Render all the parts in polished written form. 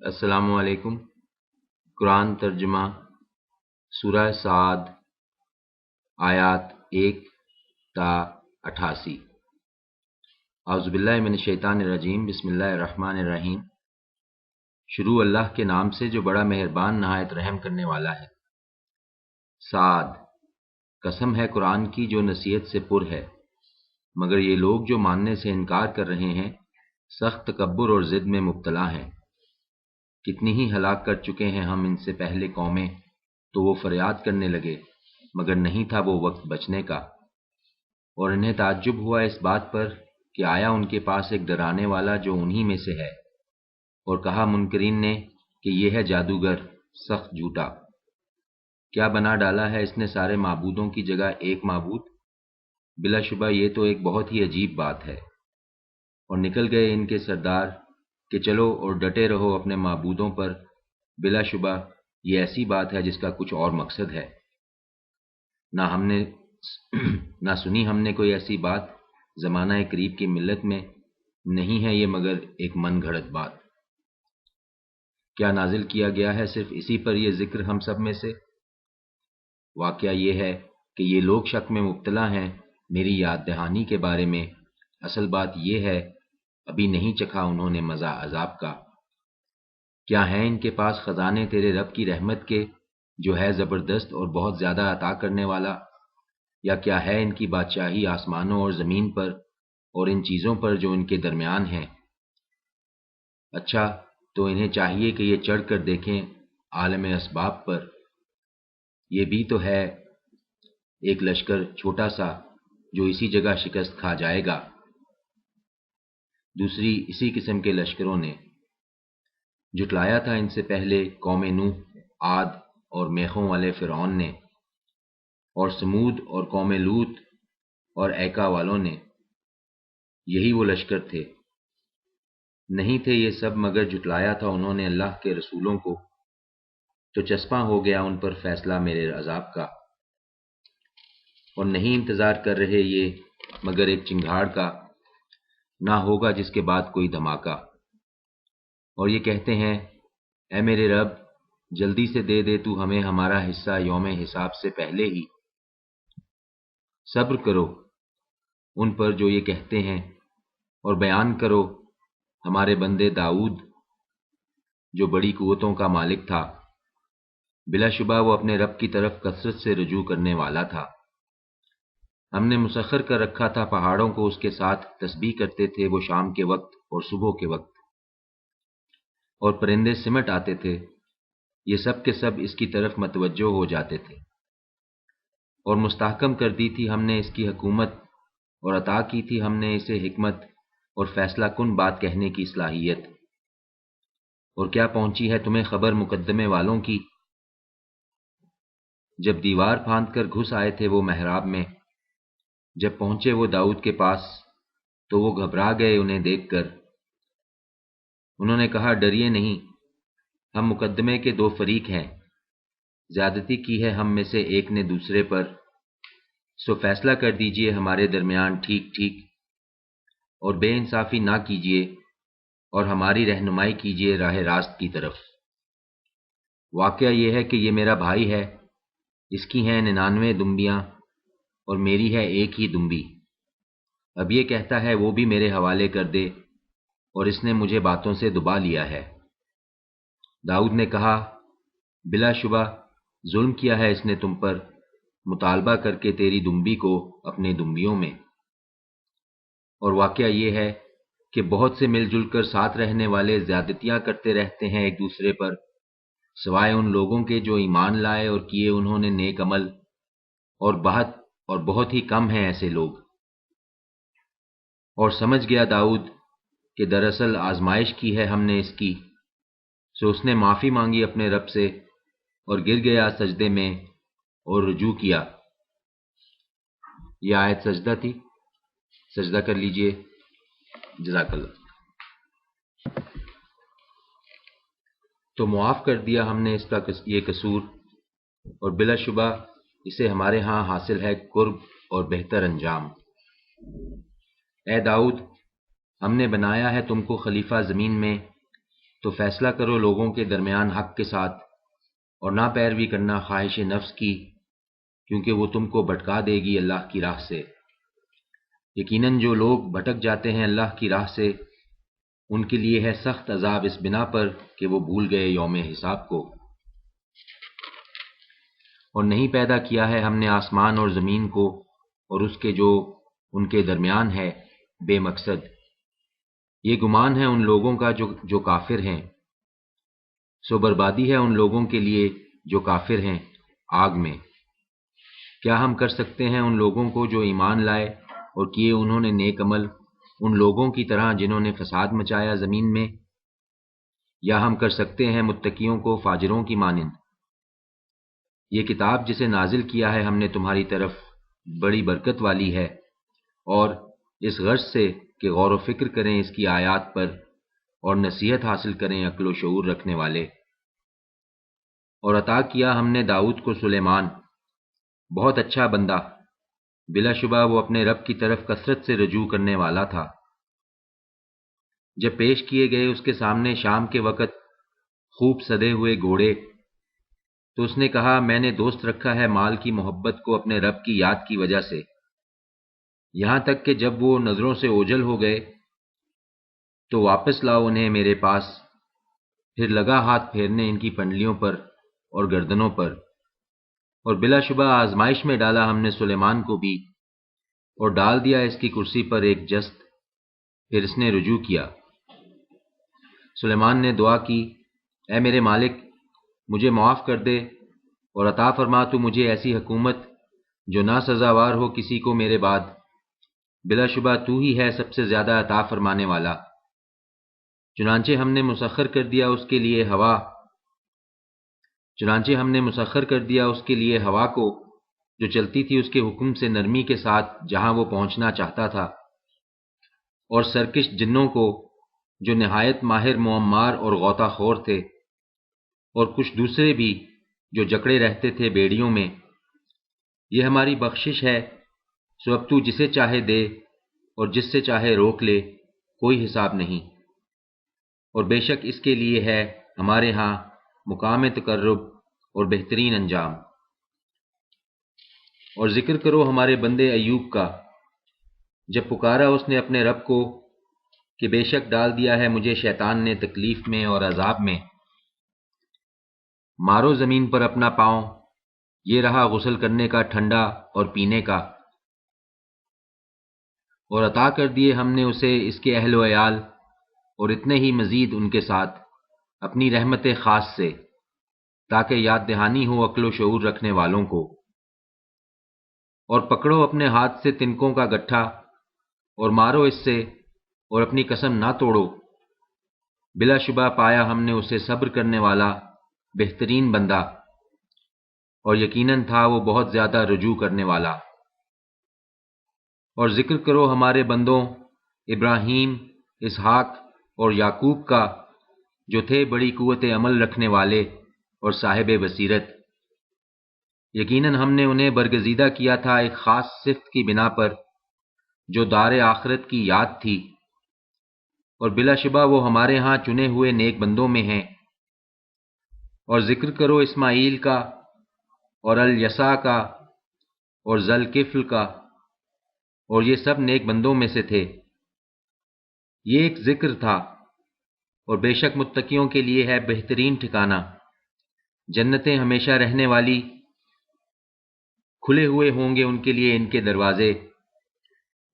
السلام علیکم۔ قرآن ترجمہ سورہ صاد آیات 1 تا 88۔ اعوذ باللہ من الشیطان الرجیم، بسم اللہ الرحمن الرحیم۔ شروع اللہ کے نام سے جو بڑا مہربان نہایت رحم کرنے والا ہے۔ صاد، قسم ہے قرآن کی جو نصیحت سے پر ہے، مگر یہ لوگ جو ماننے سے انکار کر رہے ہیں سخت تکبر اور ضد میں مبتلا ہیں۔ کتنی ہی ہلاک کر چکے ہیں ہم ان سے پہلے قومیں، تو وہ فریاد کرنے لگے مگر نہیں تھا وہ وقت بچنے کا۔ اور انہیں تعجب ہوا اس بات پر کہ آیا ان کے پاس ایک ڈرانے والا جو انہی میں سے ہے، اور کہا منکرین نے کہ یہ ہے جادوگر سخت جھوٹا۔ کیا بنا ڈالا ہے اس نے سارے معبودوں کی جگہ ایک معبود؟ بلا شبہ یہ تو ایک بہت ہی عجیب بات ہے۔ اور نکل گئے ان کے سردار کہ چلو اور ڈٹے رہو اپنے معبودوں پر، بلا شبہ یہ ایسی بات ہے جس کا کچھ اور مقصد ہے۔ نہ سنی ہم نے کوئی ایسی بات زمانہ قریب کی ملت میں، نہیں ہے یہ مگر ایک من گھڑت بات۔ کیا نازل کیا گیا ہے صرف اسی پر یہ ذکر ہم سب میں سے؟ واقعہ یہ ہے کہ یہ لوگ شک میں مبتلا ہیں میری یاد دہانی کے بارے میں۔ اصل بات یہ ہے ابھی نہیں چکھا انہوں نے مزہ عذاب کا۔ کیا ہیں ان کے پاس خزانے تیرے رب کی رحمت کے جو ہے زبردست اور بہت زیادہ عطا کرنے والا؟ یا کیا ہے ان کی بادشاہی آسمانوں اور زمین پر اور ان چیزوں پر جو ان کے درمیان ہیں؟ اچھا تو انہیں چاہیے کہ یہ چڑھ کر دیکھیں عالم اسباب پر۔ یہ بھی تو ہے ایک لشکر چھوٹا سا جو اسی جگہ شکست کھا جائے گا۔ دوسری اسی قسم کے لشکروں نے جھٹلایا تھا ان سے پہلے قوم نوح، عاد اور میخوں والے فرعون نے، اور سمود اور قوم لوط اور ایکا والوں نے۔ یہی وہ لشکر تھے، نہیں تھے یہ سب مگر جھٹلایا تھا انہوں نے اللہ کے رسولوں کو، تو چسپاں ہو گیا ان پر فیصلہ میرے عذاب کا۔ اور نہیں انتظار کر رہے یہ مگر ایک چنگھاڑ کا، نہ ہوگا جس کے بعد کوئی دھماکہ۔ اور یہ کہتے ہیں اے میرے رب جلدی سے دے دے تو ہمیں ہمارا حصہ یوم حساب سے پہلے ہی۔ صبر کرو ان پر جو یہ کہتے ہیں، اور بیان کرو ہمارے بندے داؤد جو بڑی قوتوں کا مالک تھا۔ بلا شبہ وہ اپنے رب کی طرف کثرت سے رجوع کرنے والا تھا۔ ہم نے مسخر کر رکھا تھا پہاڑوں کو اس کے ساتھ، تسبیح کرتے تھے وہ شام کے وقت اور صبح کے وقت، اور پرندے سمٹ آتے تھے، یہ سب کے سب اس کی طرف متوجہ ہو جاتے تھے۔ اور مستحکم کر دی تھی ہم نے اس کی حکومت، اور عطا کی تھی ہم نے اسے حکمت اور فیصلہ کن بات کہنے کی صلاحیت۔ اور کیا پہنچی ہے تمہیں خبر مقدمے والوں کی؟ جب دیوار پھاند کر گھس آئے تھے وہ محراب میں، جب پہنچے وہ داؤد کے پاس تو وہ گھبرا گئے انہیں دیکھ کر۔ انہوں نے کہا ڈریے نہیں، ہم مقدمے کے دو فریق ہیں، زیادتی کی ہے ہم میں سے ایک نے دوسرے پر، سو فیصلہ کر دیجئے ہمارے درمیان ٹھیک ٹھیک، اور بے انصافی نہ کیجئے، اور ہماری رہنمائی کیجئے راہ راست کی طرف۔ واقعہ یہ ہے کہ یہ میرا بھائی ہے، اس کی ہیں 99 دمبیاں اور میری ہے ایک ہی دمبی۔ اب یہ کہتا ہے وہ بھی میرے حوالے کر دے، اور اس نے مجھے باتوں سے دبا لیا ہے۔ داؤد نے کہا بلا شبہ ظلم کیا ہے اس نے تم پر، مطالبہ کر کے تیری دمبی کو اپنے دمبیوں میں۔ اور واقعہ یہ ہے کہ بہت سے مل جل کر ساتھ رہنے والے زیادتیاں کرتے رہتے ہیں ایک دوسرے پر، سوائے ان لوگوں کے جو ایمان لائے اور کیے انہوں نے نیک عمل، اور بہت ہی کم ہیں ایسے لوگ۔ اور سمجھ گیا داؤد کہ دراصل آزمائش کی ہے ہم نے اس کی، سو اس نے معافی مانگی اپنے رب سے اور گر گیا سجدے میں اور رجوع کیا۔ یہ آیت سجدہ تھی، سجدہ کر لیجئے، جزاک اللہ۔ تو معاف کر دیا ہم نے اس کا یہ قصور، اور بلا شبہ اسے ہمارے ہاں حاصل ہے قرب اور بہتر انجام۔ اے داؤد ہم نے بنایا ہے تم کو خلیفہ زمین میں، تو فیصلہ کرو لوگوں کے درمیان حق کے ساتھ، اور نہ پیروی کرنا خواہش نفس کی، کیونکہ وہ تم کو بھٹکا دے گی اللہ کی راہ سے۔ یقیناً جو لوگ بھٹک جاتے ہیں اللہ کی راہ سے، ان کے لیے ہے سخت عذاب اس بنا پر کہ وہ بھول گئے یوم حساب کو۔ اور نہیں پیدا کیا ہے ہم نے آسمان اور زمین کو اور اس کے جو ان کے درمیان ہے بے مقصد۔ یہ گمان ہے ان لوگوں کا جو کافر ہیں، سو بربادی ہے ان لوگوں کے لیے جو کافر ہیں آگ میں۔ کیا ہم کر سکتے ہیں ان لوگوں کو جو ایمان لائے اور کیے انہوں نے نیک عمل، ان لوگوں کی طرح جنہوں نے فساد مچایا زمین میں؟ یا ہم کر سکتے ہیں متقیوں کو فاجروں کی مانند؟ یہ کتاب جسے نازل کیا ہے ہم نے تمہاری طرف بڑی برکت والی ہے، اور اس غرض سے کہ غور و فکر کریں اس کی آیات پر اور نصیحت حاصل کریں عقل و شعور رکھنے والے۔ اور عطا کیا ہم نے داؤد کو سلیمان، بہت اچھا بندہ، بلا شبہ وہ اپنے رب کی طرف کثرت سے رجوع کرنے والا تھا۔ جب پیش کیے گئے اس کے سامنے شام کے وقت خوب سدے ہوئے گھوڑے، تو اس نے کہا میں نے دوست رکھا ہے مال کی محبت کو اپنے رب کی یاد کی وجہ سے، یہاں تک کہ جب وہ نظروں سے اوجھل ہو گئے تو واپس لاؤ انہیں میرے پاس۔ پھر لگا ہاتھ پھیرنے ان کی پنڈلیوں پر اور گردنوں پر۔ اور بلا شبہ آزمائش میں ڈالا ہم نے سلیمان کو بھی، اور ڈال دیا اس کی کرسی پر ایک جست۔ پھر اس نے رجوع کیا۔ سلیمان نے دعا کی، اے میرے مالک، مجھے معاف کر دے اور عطا فرما تو مجھے ایسی حکومت جو نہ سزاوار ہو کسی کو میرے بعد۔ بلا شبہ تو ہی ہے سب سے زیادہ عطا فرمانے والا۔ چنانچہ ہم نے مسخر کر دیا اس کے لیے ہوا کو جو چلتی تھی اس کے حکم سے نرمی کے ساتھ جہاں وہ پہنچنا چاہتا تھا، اور سرکش جنوں کو جو نہایت ماہر معمار اور غوطہ خور تھے، اور کچھ دوسرے بھی جو جکڑے رہتے تھے بیڑیوں میں۔ یہ ہماری بخشش ہے، سو اب تو جسے چاہے دے اور جس سے چاہے روک لے، کوئی حساب نہیں۔ اور بے شک اس کے لیے ہے ہمارے ہاں مقام تقرب اور بہترین انجام۔ اور ذکر کرو ہمارے بندے ایوب کا، جب پکارا اس نے اپنے رب کو کہ بے شک ڈال دیا ہے مجھے شیطان نے تکلیف میں اور عذاب میں۔ مارو زمین پر اپنا پاؤں، یہ رہا غسل کرنے کا ٹھنڈا اور پینے کا۔ اور عطا کر دیے ہم نے اسے اس کے اہل و عیال اور اتنے ہی مزید ان کے ساتھ اپنی رحمت خاص سے، تاکہ یاد دہانی ہو عقل و شعور رکھنے والوں کو۔ اور پکڑو اپنے ہاتھ سے تنکوں کا گٹھا اور مارو اس سے اور اپنی قسم نہ توڑو، بلا شبہ پایا ہم نے اسے صبر کرنے والا بہترین بندہ، اور یقیناً تھا وہ بہت زیادہ رجوع کرنے والا۔ اور ذکر کرو ہمارے بندوں ابراہیم، اسحاق اور یعقوب کا، جو تھے بڑی قوت عمل رکھنے والے اور صاحب بصیرت۔ یقیناً ہم نے انہیں برگزیدہ کیا تھا ایک خاص صفت کی بنا پر جو دار آخرت کی یاد تھی، اور بلا شبہ وہ ہمارے ہاں چنے ہوئے نیک بندوں میں ہیں۔ اور ذکر کرو اسماعیل کا اور الیسع کا اور ذوالکفل کا، اور یہ سب نیک بندوں میں سے تھے۔ یہ ایک ذکر تھا، اور بے شک متقیوں کے لیے ہے بہترین ٹھکانہ، جنتیں ہمیشہ رہنے والی، کھلے ہوئے ہوں گے ان کے لیے ان کے دروازے،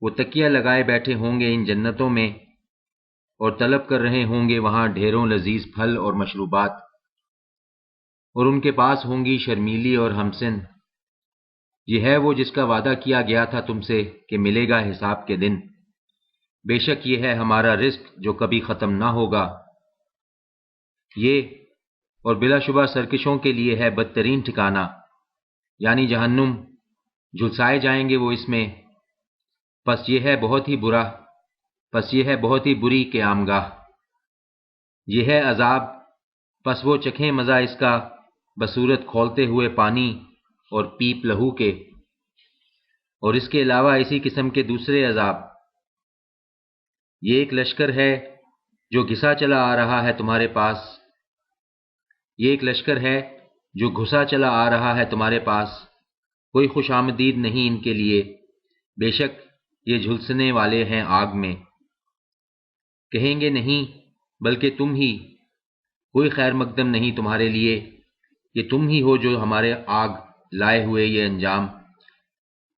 وہ تکیہ لگائے بیٹھے ہوں گے ان جنتوں میں، اور طلب کر رہے ہوں گے وہاں ڈھیروں لذیذ پھل اور مشروبات، اور ان کے پاس ہوں گی شرمیلی اور ہمسن۔ یہ ہے وہ جس کا وعدہ کیا گیا تھا تم سے کہ ملے گا حساب کے دن۔ بے شک یہ ہے ہمارا رزق جو کبھی ختم نہ ہوگا۔ یہ اور بلا شبہ سرکشوں کے لیے ہے بدترین ٹھکانہ، یعنی جہنم، جھلسائے جائیں گے وہ اس میں۔ پس یہ ہے بہت ہی بری قیامگاہ۔ یہ ہے عذاب، پس وہ چکھیں مزہ اس کا بصورت کھولتے ہوئے پانی اور پیپ لہو کے، اور اس کے علاوہ اسی قسم کے دوسرے عذاب۔ یہ ایک لشکر ہے جو گھسا چلا آ رہا ہے تمہارے پاس، یہ ایک لشکر ہے جو گھسا چلا آ رہا ہے تمہارے پاس، کوئی خوش آمدید نہیں ان کے لیے، بے شک یہ جھلسنے والے ہیں آگ میں۔ کہیں گے نہیں بلکہ تم ہی، کوئی خیر مقدم نہیں تمہارے لیے، یہ تم ہی ہو جو ہمارے آگ لائے ہوئے یہ انجام،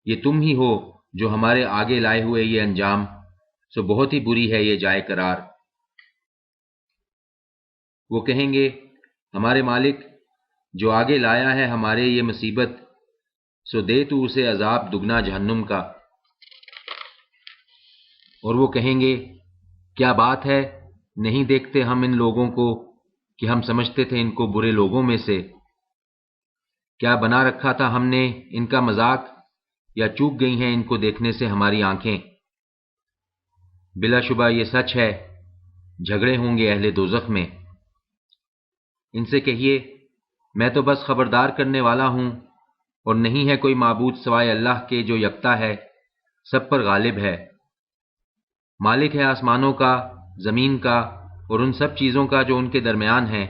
یہ تم ہی ہو جو ہمارے آگے لائے ہوئے یہ انجام، سو بہت ہی بری ہے یہ جائے قرار۔ وہ کہیں گے ہمارے مالک جو آگے لایا ہے ہمارے یہ مصیبت، سو دے تو اسے عذاب دگنا جہنم کا۔ اور وہ کہیں گے کیا بات ہے، نہیں دیکھتے ہم ان لوگوں کو کہ ہم سمجھتے تھے ان کو برے لوگوں میں سے، کیا بنا رکھا تھا ہم نے ان کا مذاق، یا چوک گئی ہیں ان کو دیکھنے سے ہماری آنکھیں۔ بلا شبہ یہ سچ ہے، جھگڑے ہوں گے اہل دوزخ میں۔ ان سے کہیے میں تو بس خبردار کرنے والا ہوں، اور نہیں ہے کوئی معبود سوائے اللہ کے جو یکتا ہے، سب پر غالب ہے، مالک ہے آسمانوں کا، زمین کا، اور ان سب چیزوں کا جو ان کے درمیان ہیں،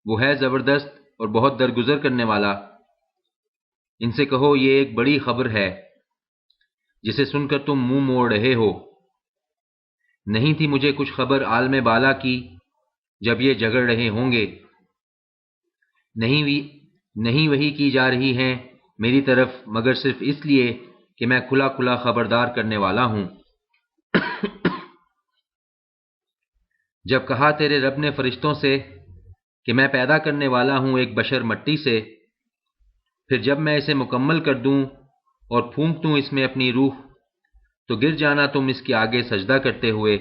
وہ ہے زبردست اور بہت درگزر کرنے والا۔ ان سے کہو یہ ایک بڑی خبر ہے جسے سن کر تم منہ موڑ رہے ہو، نہیں تھی مجھے کچھ خبر عالم بالا کی جب یہ جھگڑ رہے ہوں گے، نہیں وحی کی جا رہی ہیں میری طرف مگر صرف اس لیے کہ میں کھلا کھلا خبردار کرنے والا ہوں۔ جب کہا تیرے رب نے فرشتوں سے کہ میں پیدا کرنے والا ہوں ایک بشر مٹی سے، پھر جب میں اسے مکمل کر دوں اور پھونک دوں اس میں اپنی روح، تو گر جانا تم اس کے آگے سجدہ کرتے ہوئے۔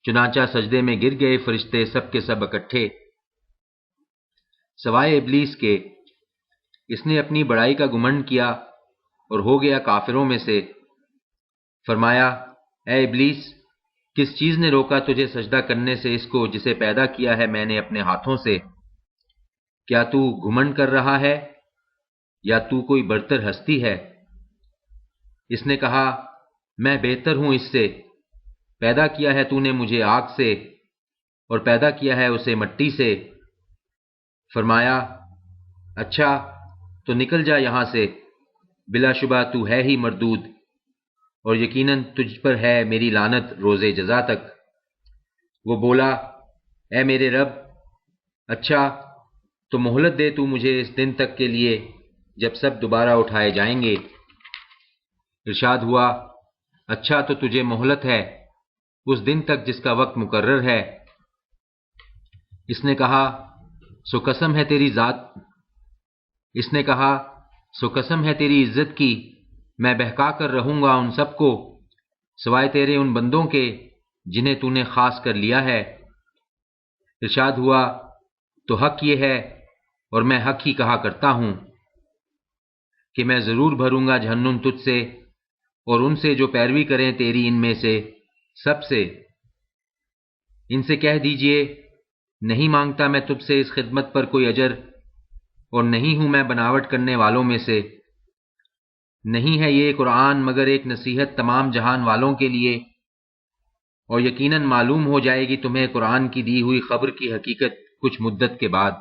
چنانچہ سجدے میں گر گئے فرشتے سب کے سب اکٹھے سوائے ابلیس کے، اس نے اپنی بڑائی کا گمنڈ کیا اور ہو گیا کافروں میں سے۔ فرمایا اے ابلیس، کس چیز نے روکا تجھے سجدہ کرنے سے اس کو جسے پیدا کیا ہے میں نے اپنے ہاتھوں سے؟ کیا تو گھمنڈ کر رہا ہے یا تو کوئی برتر ہستی ہے؟ اس نے کہا میں بہتر ہوں اس سے، پیدا کیا ہے تو نے مجھے آگ سے اور پیدا کیا ہے اسے مٹی سے۔ فرمایا اچھا تو نکل جا یہاں سے، بلا شبہ تو ہے ہی مردود، اور یقیناً تجھ پر ہے میری لعنت روز جزا تک۔ وہ بولا اے میرے رب، اچھا تو مہلت دے تو مجھے اس دن تک کے لیے جب سب دوبارہ اٹھائے جائیں گے۔ ارشاد ہوا اچھا تو تجھے مہلت ہے اس دن تک جس کا وقت مقرر ہے۔ اس نے کہا سو قسم ہے تیری عزت کی، میں بہکا کر رہوں گا ان سب کو سوائے تیرے ان بندوں کے جنہیں تو نے خاص کر لیا ہے۔ ارشاد ہوا تو حق یہ ہے اور میں حق ہی کہا کرتا ہوں کہ میں ضرور بھروں گا جہنم تجھ سے اور ان سے جو پیروی کریں تیری ان میں سے سب سے۔ ان سے کہہ دیجئے نہیں مانگتا میں تجھ سے اس خدمت پر کوئی اجر، اور نہیں ہوں میں بناوٹ کرنے والوں میں سے۔ نہیں ہے یہ قرآن مگر ایک نصیحت تمام جہان والوں کے لیے، اور یقیناً معلوم ہو جائے گی تمہیں قرآن کی دی ہوئی خبر کی حقیقت کچھ مدت کے بعد۔